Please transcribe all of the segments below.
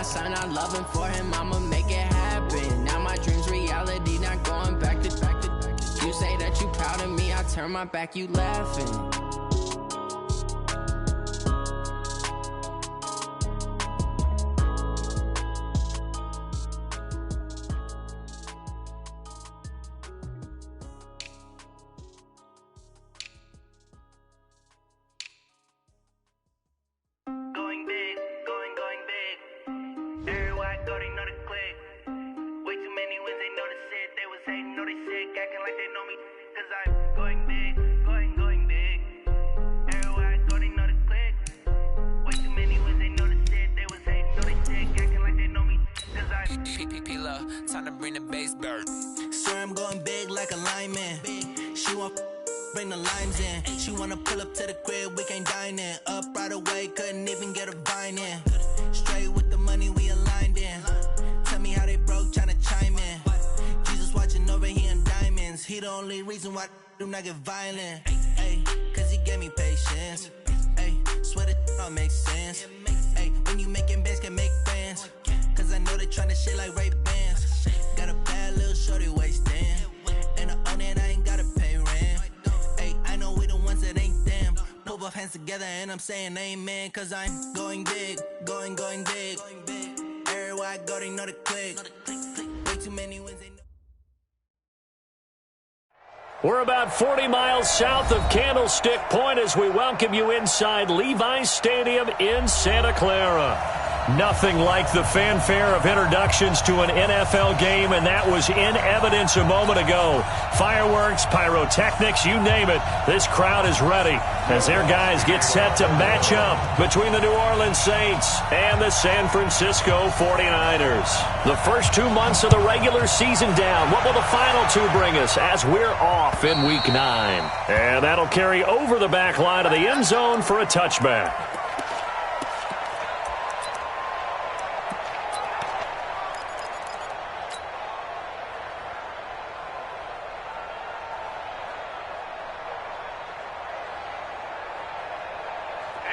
son, I love him for him, I'ma make it happen. Now my dream's reality, not going back to. You say that you proud of me, I turn my back, you laughing. Time to bring the bass bird. Swear I'm going big like a lineman. She want bring the limes in. She wanna pull up to the crib, we can't dine in. Up right away, couldn't even get a vine in. Straight with the money we aligned in. Tell me how they broke, tryna chime in. Jesus watching over here in diamonds. He the only reason why I do not get violent. Ay, cause he gave me patience. Ay, swear that all makes sense. Ay, when you making bands, can make friends. Cause I know they tryna shit like Ray-Bans. Got a bad little shorty wasting. And I own it, I ain't gotta pay rent. Ay, I know we the ones that ain't them. Put both hands together and I'm saying amen. Cause I'm going big, going big. Everywhere I go, they know the click. Way too many wins, they know. We're about 40 miles south of Candlestick Point as we welcome you inside Levi's Stadium in Santa Clara. Nothing like the fanfare of introductions to an NFL game, and that was in evidence a moment ago. Fireworks, pyrotechnics, you name it. This crowd is ready as their guys get set to match up between the New Orleans Saints and the San Francisco 49ers. The first 2 months of the regular season down. What will the final two bring us as we're off in Week 9? And that'll carry over the back line of the end zone for a touchback.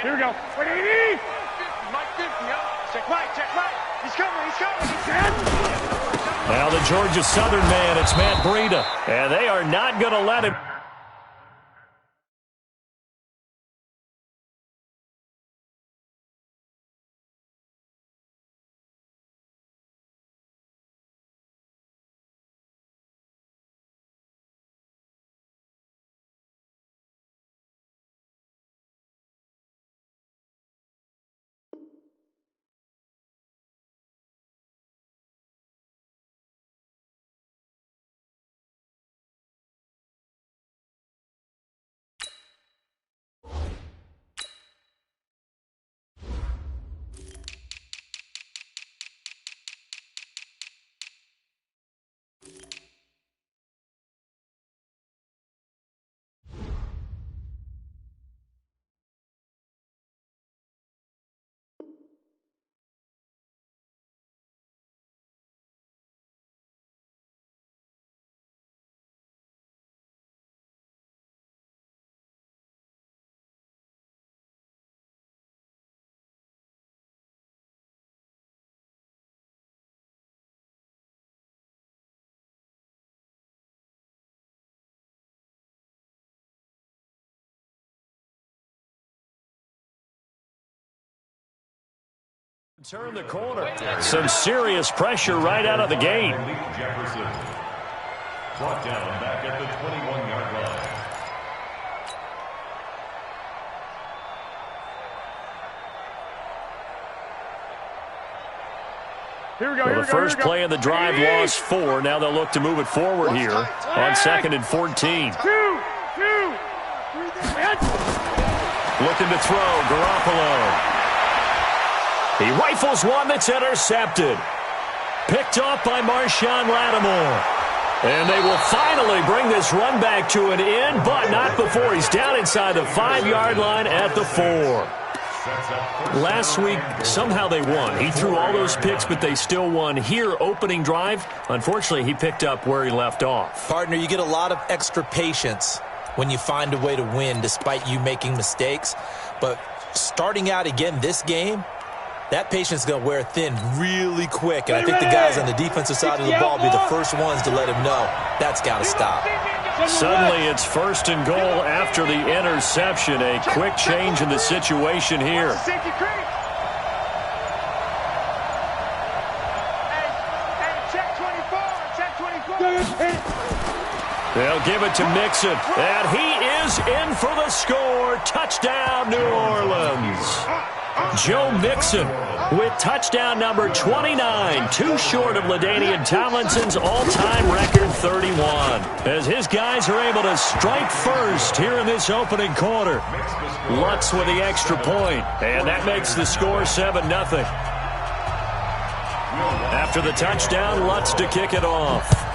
Here we go. 180. Mike 50, Check Mike. He's coming. Now the Georgia Southern man, it's Matt Breida. And they are not going to let him. Turn the corner. Some serious pressure right out of the gate. Jefferson. Brought down back at the 21-yard line. Here we go. The first play of the drive lost 4. Now they'll look to move it forward here on 2nd and 14. Looking to throw, Garoppolo. He rifles one that's intercepted. Picked off by Marshawn Lattimore. And they will finally bring this run back to an end, but not before he's down inside the 5-yard line at the 4. Last week, somehow they won. He threw all those picks, but they still won. Here, opening drive, unfortunately, he picked up where he left off. Partner, you get a lot of extra patience when you find a way to win despite you making mistakes. But starting out again this game, that patience is going to wear thin really quick, and I think the guys on the defensive side of the ball will be the first ones to let him know that's got to stop. Suddenly it's 1st and goal after the interception. A quick change in the situation here. They'll give it to Mixon, and he is in for the score. Touchdown, New Orleans. Joe Mixon with touchdown number 29, too short of LaDainian Tomlinson's all-time record 31. As his guys are able to strike first here in this opening quarter. Lutz with the extra point, and that makes the score 7-0. After the touchdown, Lutz to kick it off.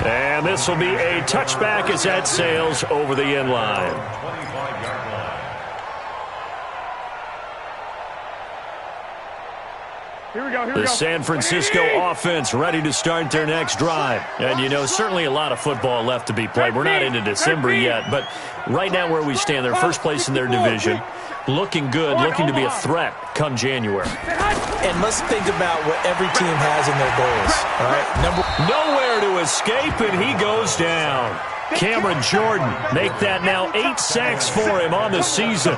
And this will be a touchback as that sails over the end line. Here we go, The San Francisco offense ready to start their next drive. And, you know, certainly a lot of football left to be played. We're not into December yet, but right now where we stand, they're first place in their division. Looking good, looking to be a threat come January. And let's think about what every team has in their goals. All right, nowhere to escape, and he goes down. Cameron Jordan make that now 8 sacks for him on the season.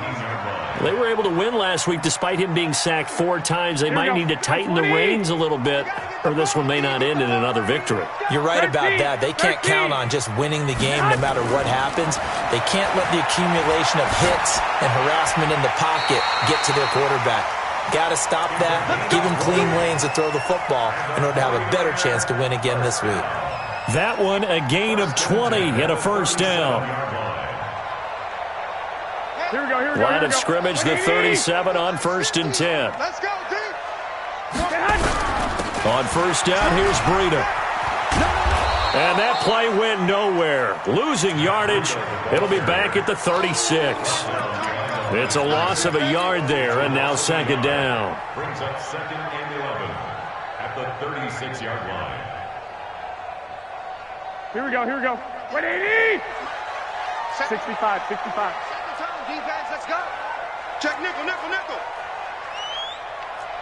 They were able to win last week despite him being sacked 4 times. They might need to tighten the reins a little bit, or this one may not end in another victory. You're right about that. They can't count on just winning the game no matter what happens. They can't let the accumulation of hits and harassment in the pocket get to their quarterback. Got to stop that, give him clean lanes to throw the football in order to have a better chance to win again this week. That one, a gain of 20 and a first down. Line of scrimmage, the 37 on 1st and 10. Let's go, D. On first down, here's Breida. And that play went nowhere. Losing yardage. It'll be back at the 36. It's a loss of a yard there, and now 2nd down. Brings up 2nd and 11 at the 36-yard line. Here we go. 180. 65. Defense, let's go. Check nickel.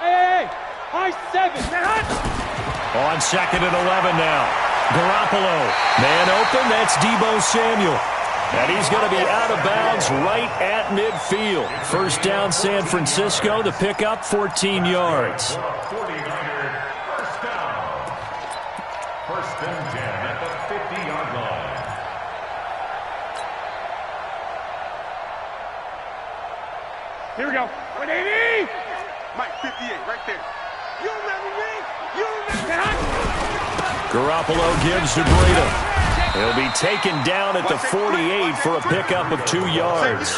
Hey. High 7. On 2nd and 11 now. Garoppolo. Man open, that's Deebo Samuel. And he's going to be out of bounds right at midfield. First down, San Francisco. The pickup, 14 yards. 49er, first down. 1st and 10 at the 50-yard line. Here we go. 180. Mike, 58, right there. You remember me? Garoppolo gives to Breida. He'll be taken down at the 48 for a pickup of 2 yards.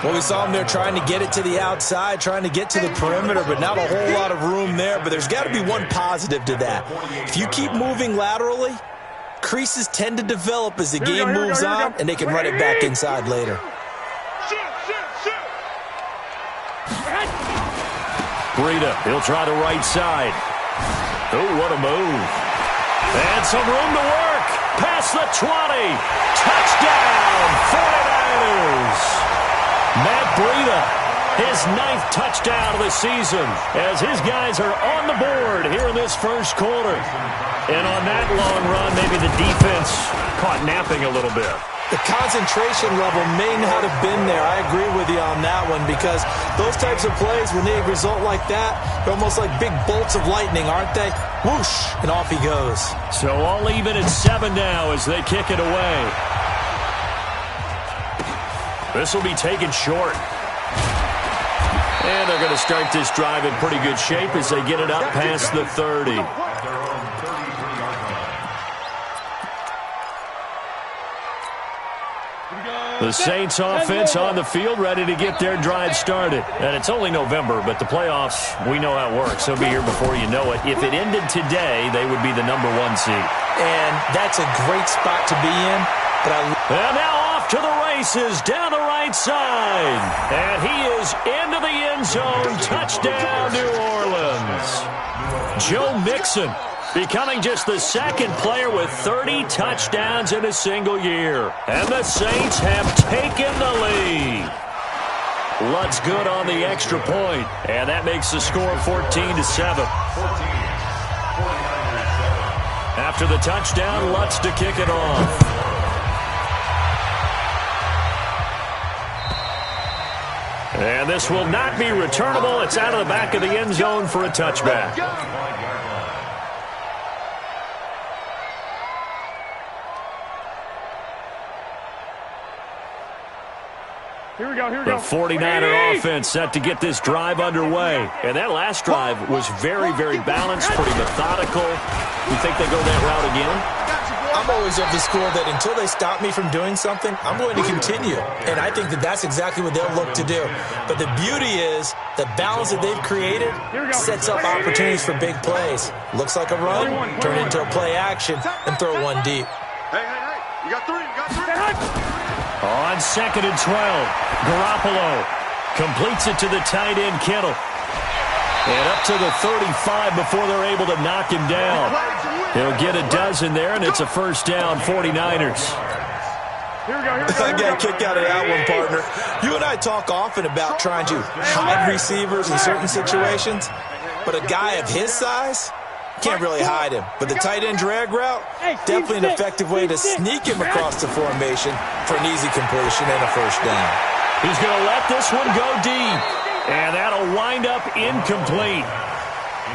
Well, we saw him there trying to get it to the outside, trying to get to the perimeter, but not a whole lot of room there. But there's got to be one positive to that. If you keep moving laterally, creases tend to develop as the game moves on, and they can run it back inside later. Breida, he'll try the right side. Oh, what a move. And some room to work. Past the 20. Touchdown, 49ers. Matt Breida, his 9th touchdown of the season as his guys are on the board here in this first quarter. And on that long run, maybe the defense caught napping a little bit. The concentration level may not have been there. I agree with you on that one because those types of plays, when they result like that, they're almost like big bolts of lightning, aren't they? Whoosh, and off he goes. So all even at 7 now as they kick it away. This will be taken short. And they're going to start this drive in pretty good shape as they get it up past the 30. The Saints offense on the field ready to get their drive started. And it's only November, but the playoffs, we know how it works. They'll be here before you know it. If it ended today, they would be the #1 seed. And that's a great spot to be in. But and now off off to the races down the right side. And he is into the end zone. Touchdown, New Orleans. Joe Mixon becoming just the second player with 30 touchdowns in a single year. And the Saints have taken the lead. Lutz good on the extra point, and that makes the score 14-7. After the touchdown, Lutz to kick it off. And this will not be returnable. It's out of the back of the end zone for a touchback. Here we go, here we The go. 49er offense set to get this drive underway. And that last drive was very, very balanced, pretty methodical. You think they go that route again? I'm always of the school that until they stop me from doing something, I'm going to continue. And I think that that's exactly what they'll look to do. But the beauty is the balance that they've created sets up opportunities for big plays. Looks like a run, turn it into a play action, and throw one deep. Hey, you got three, On 2nd and 12, Garoppolo completes it to the tight end, Kittle. And up to the 35 before they're able to knock him down. He'll get a dozen there, and it's a first down, 49ers. Here we go. I got a kick out of that one, partner. You and I talk often about trying to hide receivers in certain situations, but a guy of his size can't really hide him. But the tight end drag route, definitely an effective way to sneak him across the formation for an easy completion and a first down. He's going to let this one go deep, and that'll wind up incomplete.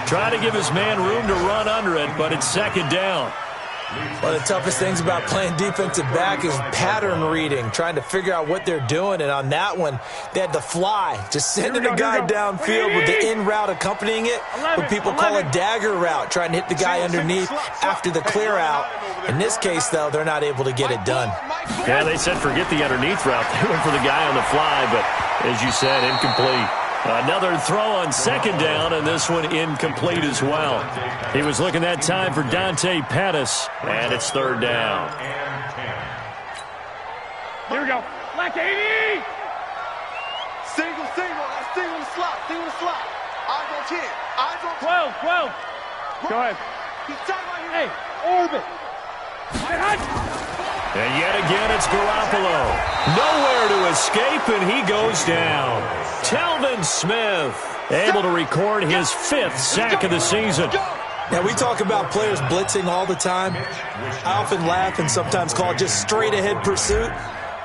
Trying to give his man room to run under it, but it's second down. One of the toughest things about playing defensive back is pattern reading, trying to figure out what they're doing. And on that one, they had to fly, just sending a guy downfield with the in route accompanying it, what people call a dagger route, trying to hit the guy underneath after the clear out. In this case, though, they're not able to get it done. Yeah, they said forget the underneath route. They went for the guy on the fly, but as you said, incomplete. Another throw on second down, and this one incomplete as well. He was looking that time for Dante Pettis, and it's third down. Here we go. Black 80! Single the slot. Eyes on 10. Eyes on 12. Go ahead. He's tight right here. Hey, orbit. And yet again, it's Garoppolo. Nowhere to escape, and he goes down. Telvin Smith able to record his 5th sack of the season. Now, we talk about players blitzing all the time. I often laugh and sometimes call it just straight-ahead pursuit.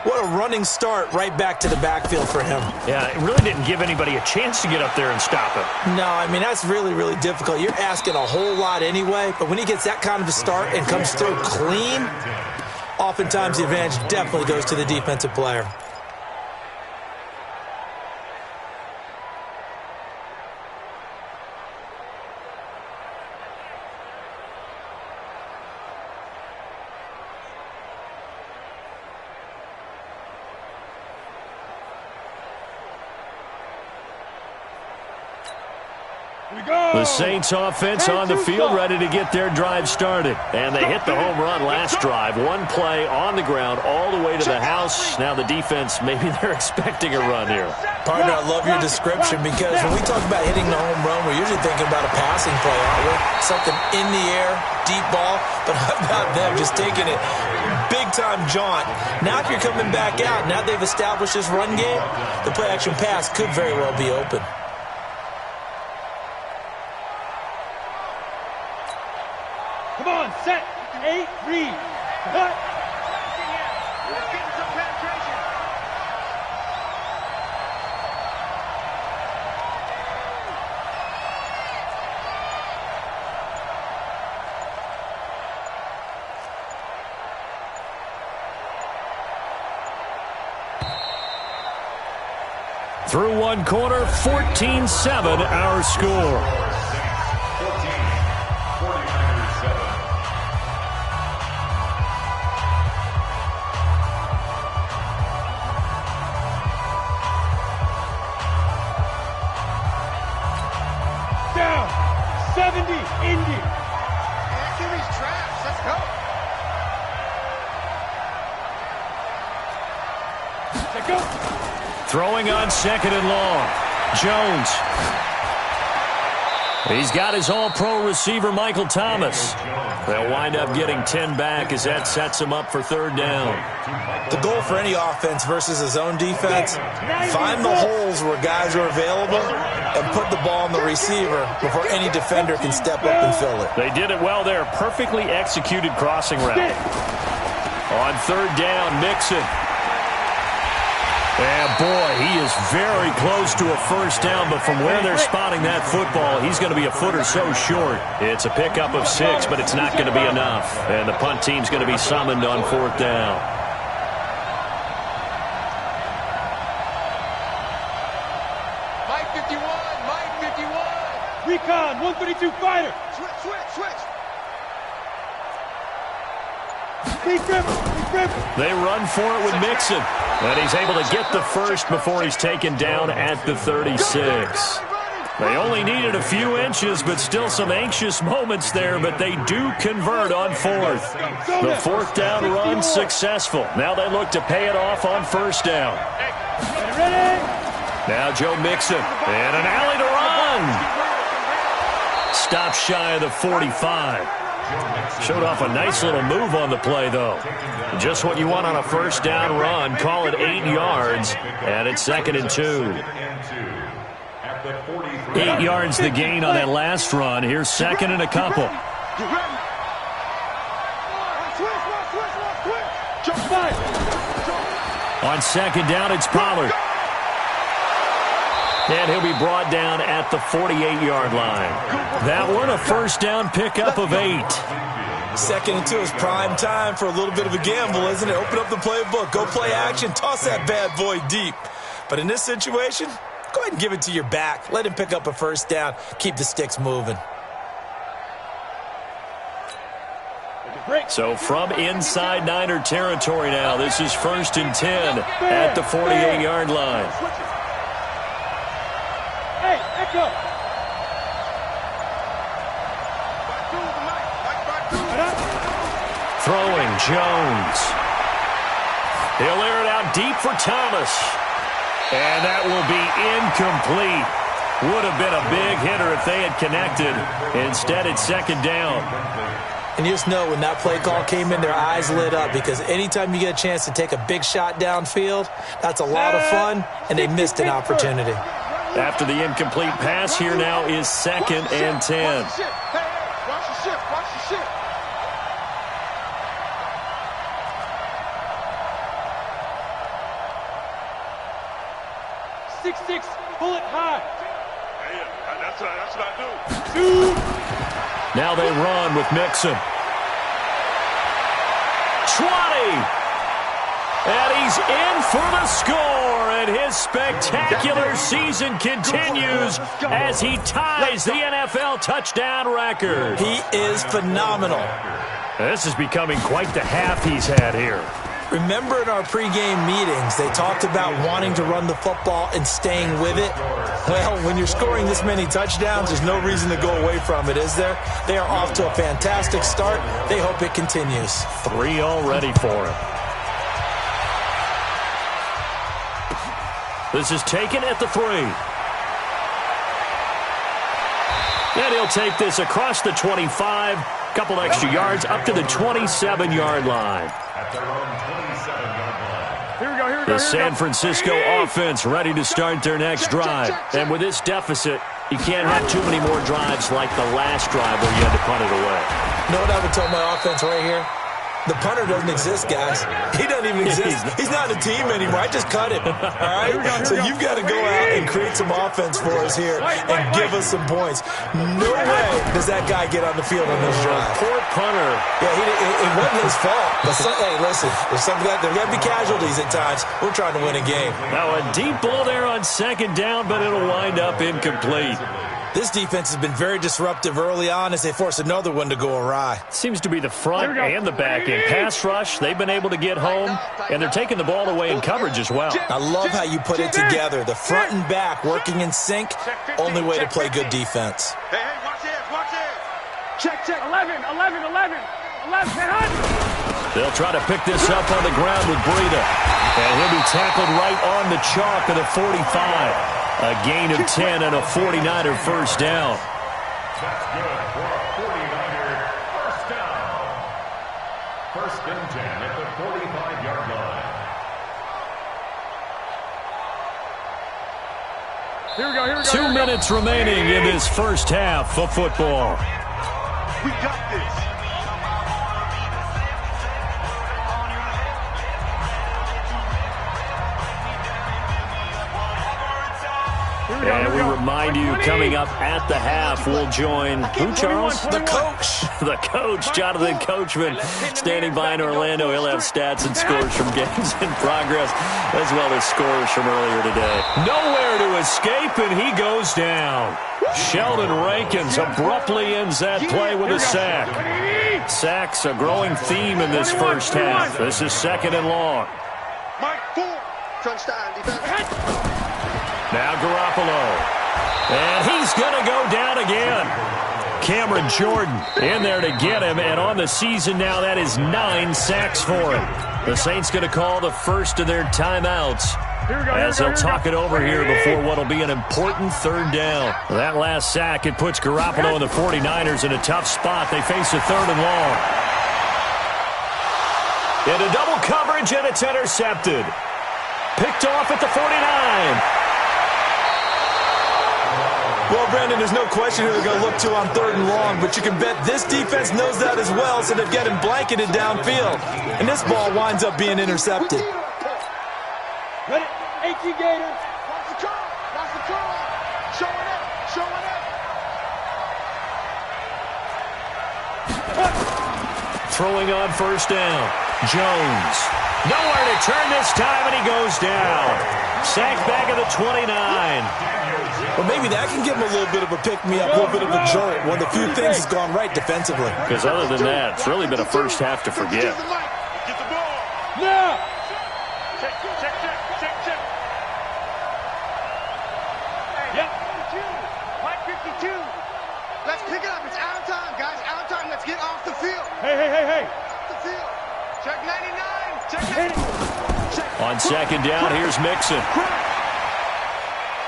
What a running start right back to the backfield for him. Yeah, it really didn't give anybody a chance to get up there and stop him. No, I mean, that's really, really difficult. You're asking a whole lot anyway, but when he gets that kind of a start and comes through clean, oftentimes the advantage definitely goes to the defensive player. The Saints offense on the field, ready to get their drive started. And they hit the home run last drive. One play on the ground all the way to the house. Now the defense, maybe they're expecting a run here. Partner, I love your description because when we talk about hitting the home run, we're usually thinking about a passing play, aren't we? Something in the air, deep ball. But how about them just taking it big-time jaunt? Now if you're coming back out, now they've established this run game, the play-action pass could very well be open. Come on, set, 8, read, cut. Let's get some penetration. Through one quarter, 14-7 our score. Down, 70, Indy. Answer these traps. Let's go. Throwing on second and long. Jones. He's got his all-pro receiver, Michael Thomas. They'll wind up getting 10 back as that sets him up for third down. The goal for any offense versus his own defense, find the holes where guys are available and put the ball on the receiver before any defender can step up and fill it. They did it well there. Perfectly executed crossing route. On third down, Mixon. And boy, he is very close to a first down, but from where they're spotting that football, he's going to be a foot or so short. It's a pickup of 6, but it's not going to be enough. And the punt team's going to be summoned on fourth down. Mike 51, Mike 51. Recon, 132 fighter. Switch. They run for it with Mixon. And he's able to get the first before he's taken down at the 36. They only needed a few inches, but still some anxious moments there, but they do convert on fourth. The fourth down run successful. Now they look to pay it off on first down. Now Joe Mixon, and an alley to run. Stop shy of the 45. Showed off a nice little move on the play, though. Just what you want on a first down run. Call it 8 yards, and it's 2nd and 2. 8 yards the gain on that last run. Here's 2nd and a couple. On 2nd down, it's Pollard. And he'll be brought down at the 48-yard line. That one, a first down pickup of 8. 2nd and 2 is prime time for a little bit of a gamble, isn't it? Open up the playbook, go play action, toss that bad boy deep. But in this situation, go ahead and give it to your back. Let him pick up a first down. Keep the sticks moving. So from inside Niner territory now, this is 1st and 10 at the 48-yard line. Hey, Echo. Throwing, Jones. He'll air it out deep for Thomas. And that will be incomplete. Would have been a big hitter if they had connected. Instead, it's 2nd down. And you just know when that play call came in, their eyes lit up, because anytime you get a chance to take a big shot downfield, that's a lot of fun, and they missed an opportunity. After the incomplete pass, here now is 2nd and 10. Watch your shit. 6'6", bullet high. That's what I do. Now they run with Mixon. 20! And he's in for the score, and his spectacular season continues as he ties the NFL touchdown record. He is phenomenal. This is becoming quite the half he's had here. Remember in our pregame meetings, they talked about wanting to run the football and staying with it? Well, when you're scoring this many touchdowns, there's no reason to go away from it, is there? They are off to a fantastic start. They hope it continues. 3 already for him. This is taken at the 3. And he'll take this across the 25. Couple extra yards up to the 27-yard line. The San Francisco offense ready to start their next drive. And with this deficit, you can't have too many more drives like the last drive where you had to punt it away. You know what I would tell my offense right here? The punter doesn't exist, guys. He doesn't even exist. He's not a team anymore. I just cut him. All right? So you've got to go out and create some offense for us here and give us some points. No way does that guy get on the field on this drive. Poor punter. Yeah, it wasn't his fault. But hey, listen, there's got to be casualties at times. We're trying to win a game. Now a deep ball there on 2nd down, but it'll wind up incomplete. This defense has been very disruptive early on as they force another one to go awry. Seems to be the front and the back end. Pass rush, they've been able to get home, and they're taking the ball away in coverage as well. I love how you put it together. The front and back working in sync, only way to play good defense. Hey, watch this. Check. 11. They'll try to pick this up on the ground with Breida. And he'll be tackled right on the chalk of the 45. A gain of 10 and a 49er first down. That's good for a 49er first down. First and 10 at the 45-yard line. Here we go, here we go. 2 minutes remaining in this first half of football. We got this. And we remind you, coming up at the half, we'll join who, Charles? The coach. The coach, Jonathan Coachman, standing by in Orlando. He'll have stats and scores from games in progress, as well as scores from earlier today. Nowhere to escape, and he goes down. Sheldon Rankins abruptly ends that play with a sack. Sacks a growing theme in this first half. This is second and long. Mike 4. Touchdown defense. Now Garoppolo. And he's going to go down again. Cameron Jordan in there to get him. And on the season now, that is 9 sacks for him. The Saints going to call the first of their timeouts as they'll talk it over here before what will be an important third down. That last sack, it puts Garoppolo and the 49ers in a tough spot. They face a third and long. Into double coverage, and it's intercepted. Picked off at the 49. Well, Brandon, there's no question who they're going to look to on third and long, but you can bet this defense knows that as well, so they've got him blanketed downfield. And this ball winds up being intercepted. Ready? 18 Gator. Watch the curl. Watch the curl. Showing up. Showing up. Throwing on first down. Jones. Nowhere to turn this time, and he goes down. Sacked back at the 29. Well, maybe that can give him a little bit of a pick-me-up, a little bit of a jolt. One of the few things has gone right defensively. Because other than that, it's really been a first half to forget. Get the ball. Now. Check, check, check, check, check. Yep. Mike 52. Let's pick it up. It's out of time, guys. Out of time. Let's get off the field. Hey. Off the field. Check 99. Check 99. Check. On second down, here's Mixon.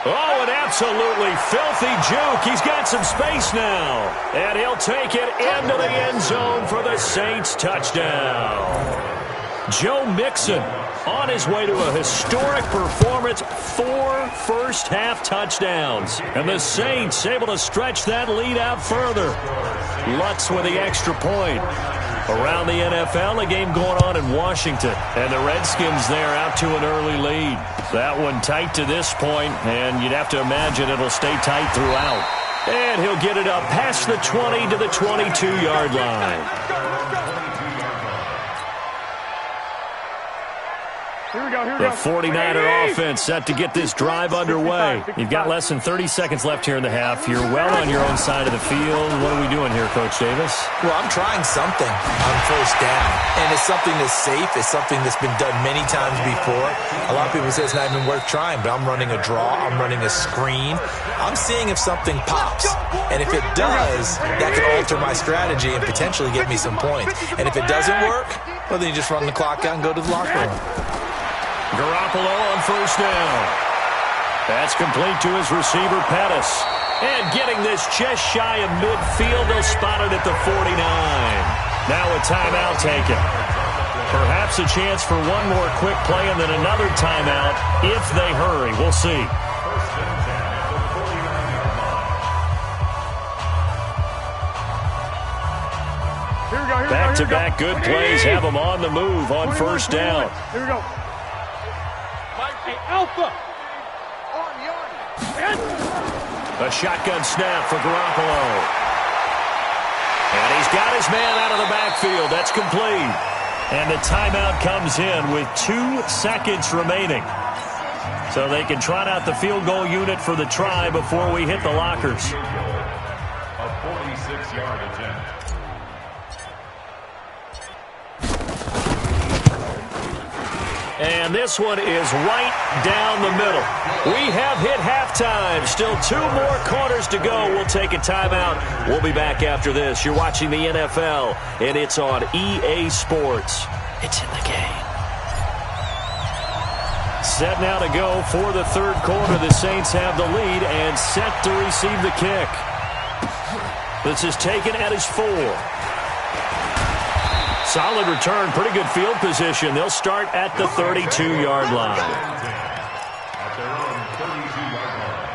Oh, an absolutely filthy juke. He's got some space now. And he'll take it into the end zone for the Saints touchdown. Joe Mixon on his way to a historic performance, 4 first-half touchdowns. And the Saints able to stretch that lead out further. Lutz with the extra point. Around the NFL, a game going on in Washington. And the Redskins there out to an early lead. That one tight to this point, and you'd have to imagine it'll stay tight throughout. And he'll get it up past the 20 to the 22-yard line. Here we go. The 49er offense set to get this drive underway. You've got less than 30 seconds left here in the half. You're well on your own side of the field. What are we doing here, Coach Davis? Well, I'm trying something on first down, and it's something that's safe. It's something that's been done many times before. A lot of people say it's not even worth trying, but I'm running a draw. I'm running a screen. I'm seeing if something pops, and if it does, that can alter my strategy and potentially get me some points. And if it doesn't work, well, then you just run the clock out and go to the locker room. Garoppolo on first down. That's complete to his receiver, Pettis. And getting this just shy of midfield, they'll spot it at the 49. Now a timeout taken. Perhaps a chance for one more quick play and then another timeout if they hurry. We'll see. Back-to-back good plays have them on the move on first down. Here we go. Hey, Alpha. A shotgun snap for Garoppolo. And he's got his man out of the backfield. That's complete. And the timeout comes in with 2 seconds remaining. So they can trot out the field goal unit for the try before we hit the lockers. A 46-yard attempt. And this one is right down the middle. We have hit halftime. Still 2 more quarters to go. We'll take a timeout. We'll be back after this. You're watching the NFL, and it's on EA Sports. It's in the game. Set now to go for the third quarter. The Saints have the lead and set to receive the kick. This is taken at his 4. Solid return, pretty good field position. They'll start at the 32-yard line. At their own 32-yard line.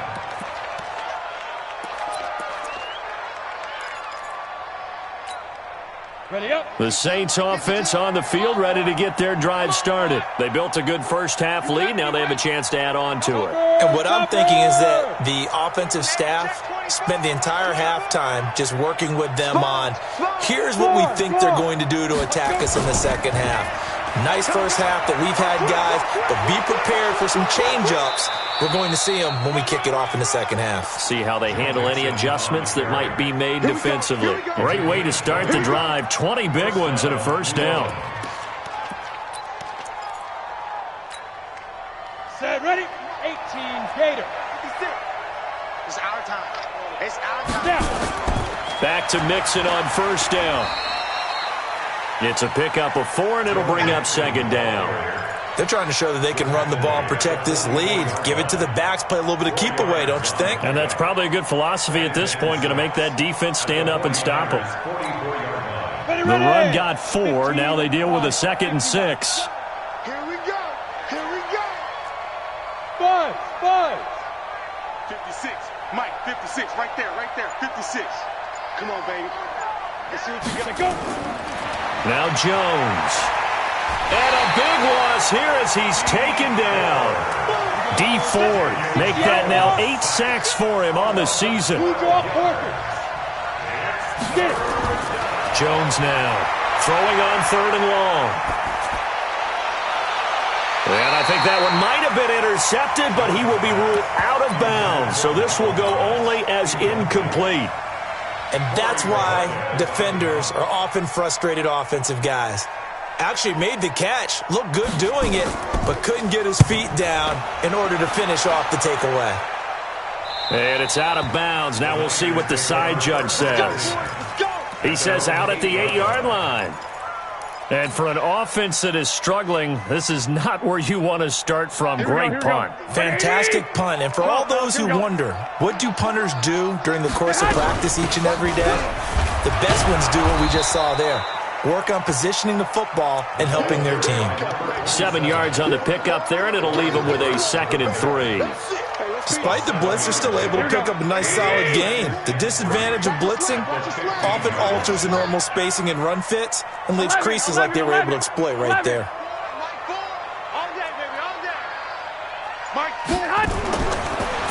Ready up. The Saints offense on the field, ready to get their drive started. They built a good first-half lead. Now they have a chance to add on to it. And what I'm thinking is that the offensive staff spent the entire halftime just working with them on, here's what we think they're going to do to attack us in the second half. Nice first half that we've had, guys, but be prepared for some change-ups. We're going to see them when we kick it off in the second half. See how they handle any adjustments that might be made defensively. Great way to start the drive. 20 big ones and a first down. Set, ready? 18, Gator. It's our time. It's our time. Back to Mixon on first down. It's a pickup of 4, and it'll bring up second down. They're trying to show that they can run the ball and protect this lead. Give it to the backs, play a little bit of keep away, don't you think? And that's probably a good philosophy at this point, going to make that defense stand up and stop them. The run got 4. Now they deal with a 2nd and 6. Here we go. Here we go. Buzz. 56. Mike, 56. Right there. 56. Come on, baby. Let's see what you're going to go. Now Jones. And a big loss here as he's taken down. D Ford make that now 8 sacks for him on the season. Jones now throwing on 3rd and long. And I think that one might have been intercepted, but he will be ruled out of bounds. So this will go only as incomplete. And that's why defenders are often frustrated offensive guys. Actually made the catch, looked good doing it, but couldn't get his feet down in order to finish off the takeaway. And it's out of bounds. Now we'll see what the side judge says. He says out at the 8-yard line. And for an offense that is struggling, this is not where you want to start from. Great punt. Fantastic punt. And for all those who wonder, what do punters do during the course of practice each and every day? The best ones do what we just saw there. Work on positioning the football and helping their team. 7 yards on the pickup there, and it'll leave them with a 2nd and 3. Despite the blitz, they're still able to pick up a nice solid gain. The disadvantage of blitzing often alters the normal spacing and run fits and leaves creases like they were able to exploit right there.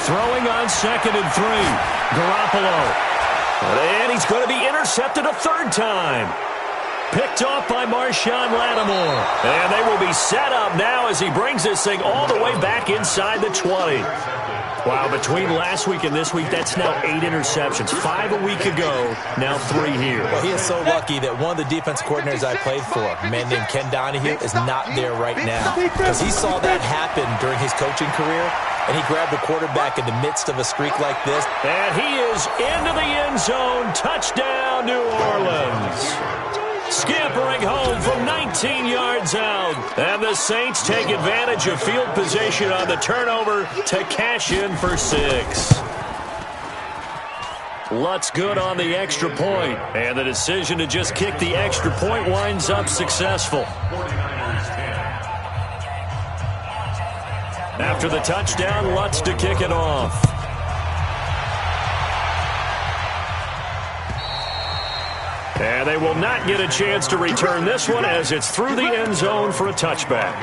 Throwing on 2nd and 3. Garoppolo. And he's going to be intercepted a 3rd time. Picked off by Marshawn Lattimore. And they will be set up now as he brings this thing all the way back inside the 20. Wow, between last week and this week, that's now 8 interceptions. 5 a week ago, now 3 here. Well, he is so lucky that one of the defense coordinators I played for, a man named Ken Donahue, is not there right now. Because he saw that happen during his coaching career, and he grabbed the quarterback in the midst of a streak like this. And he is into the end zone. Touchdown, New Orleans. Scampering home from 19 yards out. And the Saints take advantage of field position on the turnover to cash in for 6. Lutz good on the extra point. And the decision to just kick the extra point winds up successful. After the touchdown, Lutz to kick it off. And they will not get a chance to return this one as it's through the end zone for a touchback.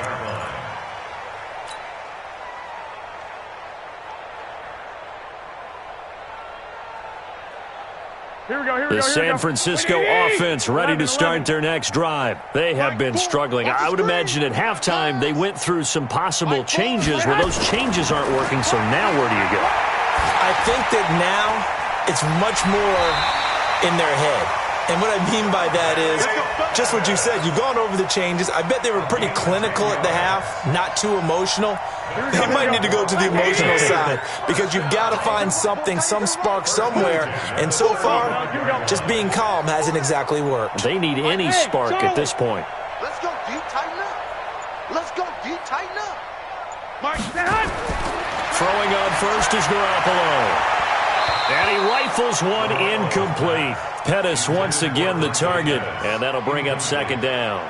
The San Francisco offense ready to start their next drive. They have been struggling. I would imagine at halftime they went through some possible changes where those changes aren't working, so now where do you go? I think that now it's much more in their head. And what I mean by that is just what you said. You've gone over the changes. I bet they were pretty clinical at the half, not too emotional. They might need to go to the emotional side because you've got to find something, some spark somewhere. And so far, just being calm hasn't exactly worked. They need any spark at this point. Let's go deep, tighten up. Let's go deep, tighten up. Throwing on first is Garoppolo. And he rifles one incomplete. Pettis once again the target, and that'll bring up second down.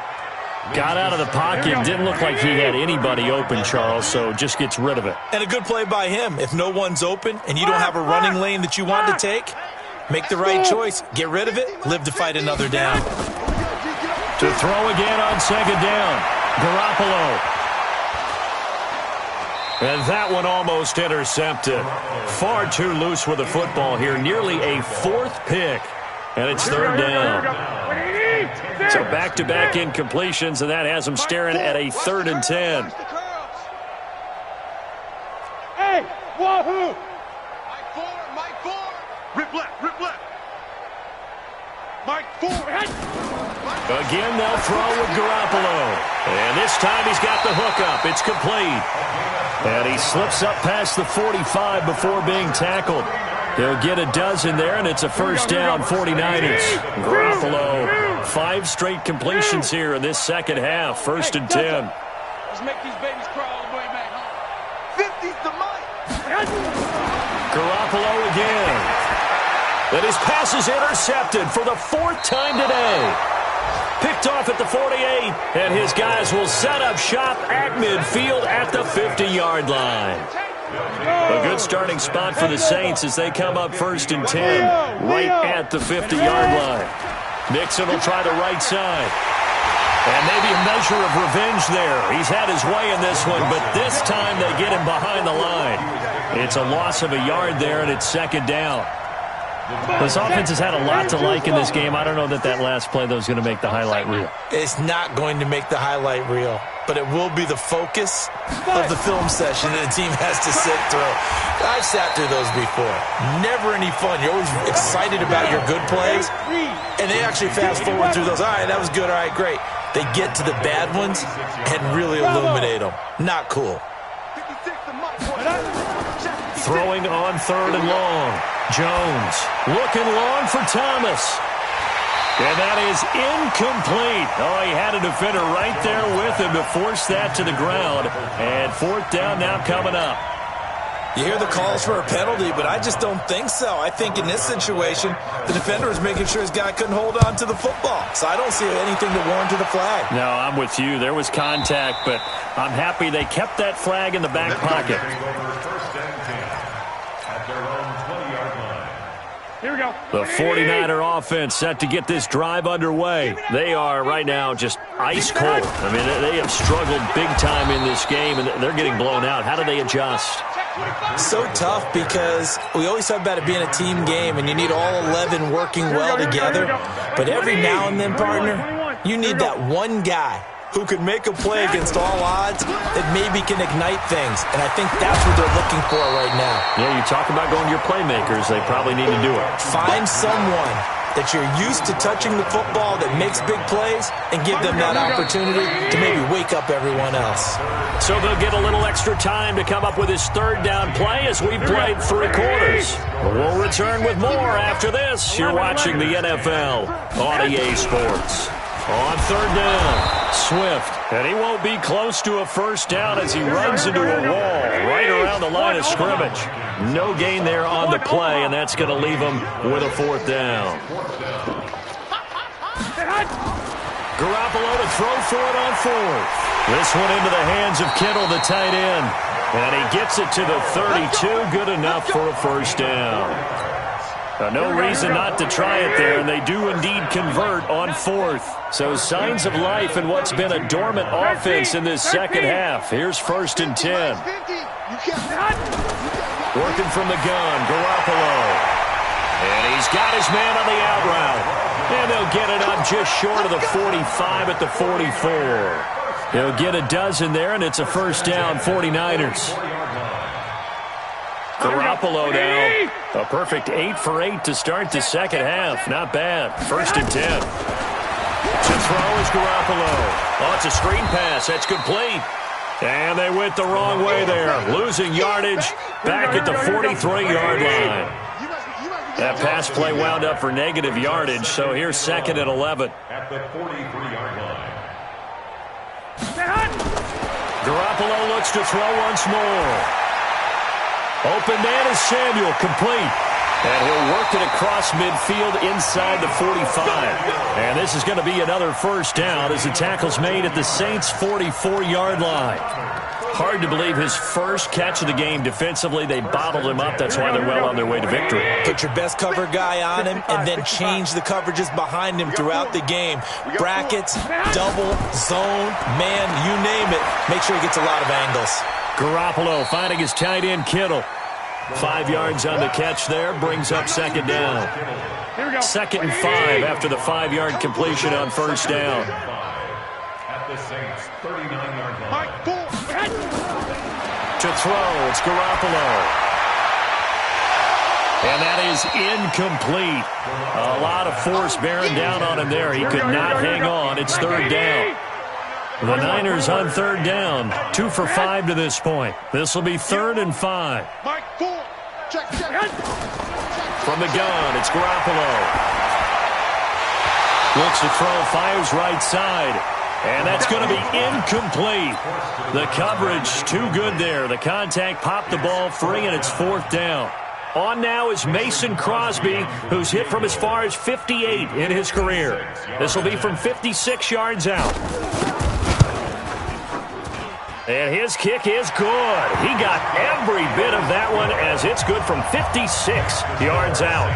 Got out of the pocket. Didn't look like he had anybody open, Charles, so just gets rid of it. And a good play by him. If no one's open and you don't have a running lane that you want to take, make the right choice. Get rid of it. Live to fight another down. To throw again on second down. Garoppolo. And that one almost intercepted. Far too loose with the football here. Nearly a fourth pick. And it's third down. So back-to-back incompletions, and that has him staring at a 3rd and 10. Hey, wahoo! Mike 4. Rip left. Mike 4. Again, they'll throw with Garoppolo. And this time he's got the hook up. It's complete. And he slips up past the 45 before being tackled. He'll get a dozen there, and it's a first down, 49ers. Garoppolo, 5 straight completions here in this second half. 1st and 10. Let's make these babies cry all the way back home. 50's the Mike. Garoppolo again. And his pass is intercepted for the 4th time today. Picked off at the 48, and his guys will set up shop at midfield at the 50-yard line. A good starting spot for the Saints as they come up 1st and 10, right at the 50-yard line. Nixon will try the right side. And maybe a measure of revenge there. He's had his way in this one, but this time they get him behind the line. It's a loss of a yard there, and it's second down. This offense has had a lot to like in this game. I don't know that last play, though, is going to make the highlight reel. It's not going to make the highlight reel, but it will be the focus of the film session that the team has to sit through. I've sat through those before. Never any fun. You're always excited about your good plays, and they actually fast forward through those. All right, that was good. All right, great. They get to the bad ones and really illuminate them. Not cool. Throwing on 3rd and long. Jones looking long for Thomas. And that is incomplete. Oh, he had a defender right there with him to force that to the ground. And 4th down now coming up. You hear the calls for a penalty, but I just don't think so. I think in this situation, the defender is making sure his guy couldn't hold on to the football. So I don't see anything to warrant the flag. No, I'm with you. There was contact, but I'm happy they kept that flag in the back pocket. Here we go. The 49er offense set to get this drive underway. They are right now just ice cold. I mean, they have struggled big time in this game, and they're getting blown out. How do they adjust? So tough because we always talk about it being a team game, and you need all 11 working well together. But every now and then, partner, you need that one guy who could make a play against all odds that maybe can ignite things. And I think that's what they're looking for right now. Yeah, you talk about going to your playmakers. They probably need to do it. Find someone that you're used to touching the football that makes big plays and give them that opportunity to maybe wake up everyone else. So they'll get a little extra time to come up with his 3rd down play as we've played 3 quarters. We'll return with more after this. You're watching the NFL on EA Sports. On 3rd down, Swift, and he won't be close to a first down as he runs into a wall right around the line of scrimmage. No gain there on the play, and that's going to leave him with a 4th down. Garoppolo to throw for it on 4th. This one into the hands of Kittle, the tight end, and he gets it to the 32, good enough for a first down. No reason not to try it there, and they do indeed convert on 4th. So signs of life in what's been a dormant offense in this second half. Here's 1st and 10. Working from the gun, Garoppolo. And he's got his man on the out route. And they'll get it up just short of the 45 at the 44. He'll get a dozen there, and it's a first down, 49ers. Garoppolo now, a perfect 8 for 8 to start the second half. Not bad. 1st and 10. To throw is Garoppolo. Oh, it's a screen pass. That's complete. And they went the wrong way there. Losing yardage back at the 43-yard line. That pass play wound up for negative yardage, so here's 2nd and 11. At the 43-yard line. Garoppolo looks to throw once more. Open man is Samuel, complete. And he'll work it across midfield inside the 45. And this is going to be another first down as the tackle's made at the Saints' 44-yard line. Hard to believe his first catch of the game defensively. They bottled him up. That's why they're well on their way to victory. Put your best cover guy on him and then change the coverages behind him throughout the game. Brackets, double, zone, man, you name it. Make sure he gets a lot of angles. Garoppolo finding his tight end Kittle. 5 yards on the catch there, brings up second down. 2nd and 5 after the 5-yard completion on first down. At the Saints' 39-yard line. To throw, it's Garoppolo. And that is incomplete. A lot of force bearing down on him there. He could not hang on. It's 3rd down. The Niners on 3rd down. 2 for 5 to this point. This will be 3rd and 5. From the gun, it's Garoppolo. Looks to throw, fires right side. And that's going to be incomplete. The coverage too good there. The contact popped the ball free, and it's 4th down. On now is Mason Crosby, who's hit from as far as 58 in his career. This will be from 56 yards out. And his kick is good. He got every bit of that one as it's good from 56 yards out.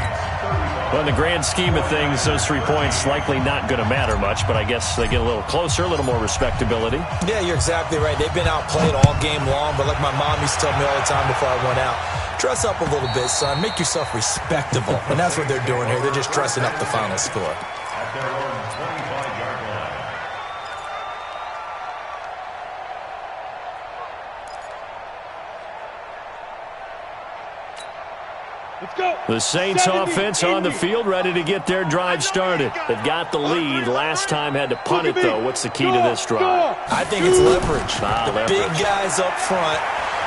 Well, in the grand scheme of things, those 3 points likely not going to matter much, but I guess they get a little closer, a little more respectability. Yeah, you're exactly right. They've been outplayed all game long, but like my mom used to tell me all the time before I went out, dress up a little bit, son. Make yourself respectable. And that's what they're doing here. They're just dressing up the final score. At their own 25-yard line. Let's go. The Saints offense on the field, ready to get their drive started. They've got the lead. Last time had to punt it, though. What's the key to this drive? I think it's leverage. The leverage. big guys up front.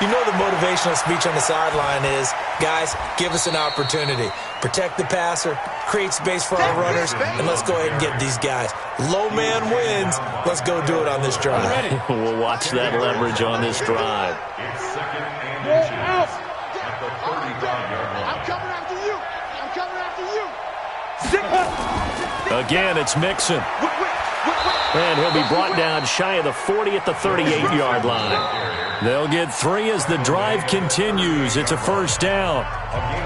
You know the motivational speech on the sideline is, guys, give us an opportunity. Protect the passer, create space for our runners, and let's go ahead and get these guys. Low man wins. Let's go do it on this drive. We'll watch that leverage on this drive. It's 2nd and 2. At the 35-yard line. I'm coming after you. I'm coming after you. Again, it's Mixon. And he'll be brought down shy of the 40 at the 38-yard line. They'll get 3 as the drive continues. It's a first down.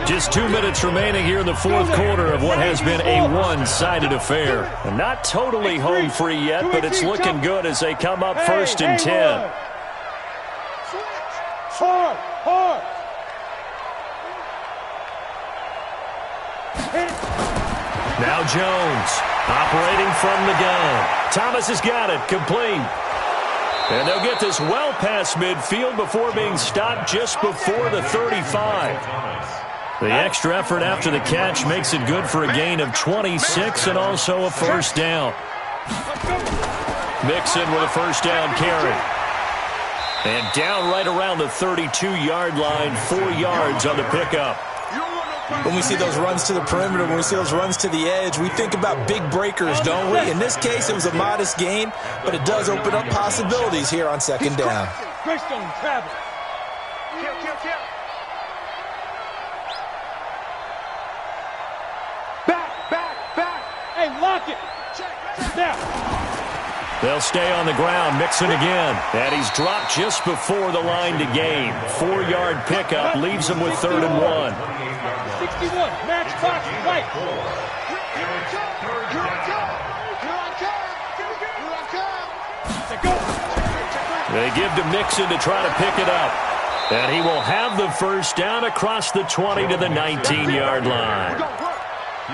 Just 2 minutes remaining here in the 4th quarter of what has been a one-sided affair. And not totally home free yet, but it's looking good as they come up 1st and 10. Hard. Now Jones, operating from the gun. Thomas has got it, complete. And they'll get this well past midfield before being stopped just before the 35. The extra effort after the catch makes it good for a gain of 26 and also a first down. Mixon with a first down carry. And down right around the 32-yard line, 4 yards on the pickup. When we see those runs to the perimeter, when we see those runs to the edge, we think about big breakers, don't we? In this case, it was a modest gain, but it does open up possibilities here on 2nd down. Greystone, travel. Kill. Back. Hey, lock it. Now. They'll stay on the ground, Mixon again. And he's dropped just before the line to gain. 4-yard pickup leaves him with 3rd and 1. 61, match box, right. They give to Mixon to try to pick it up. And he will have the first down across the 20 to the 19-yard line.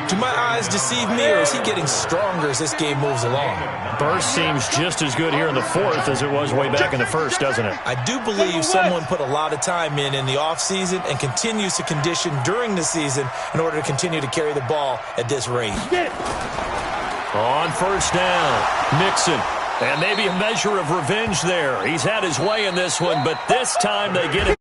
Do my eyes deceive me, or is he getting stronger as this game moves along? Burst seems just as good here in the 4th as it was way back in the 1st, doesn't it? I do believe someone put a lot of time in the offseason and continues to condition during the season in order to continue to carry the ball at this rate. On first down, Mixon. And maybe a measure of revenge there. He's had his way in this one, but this time they get it.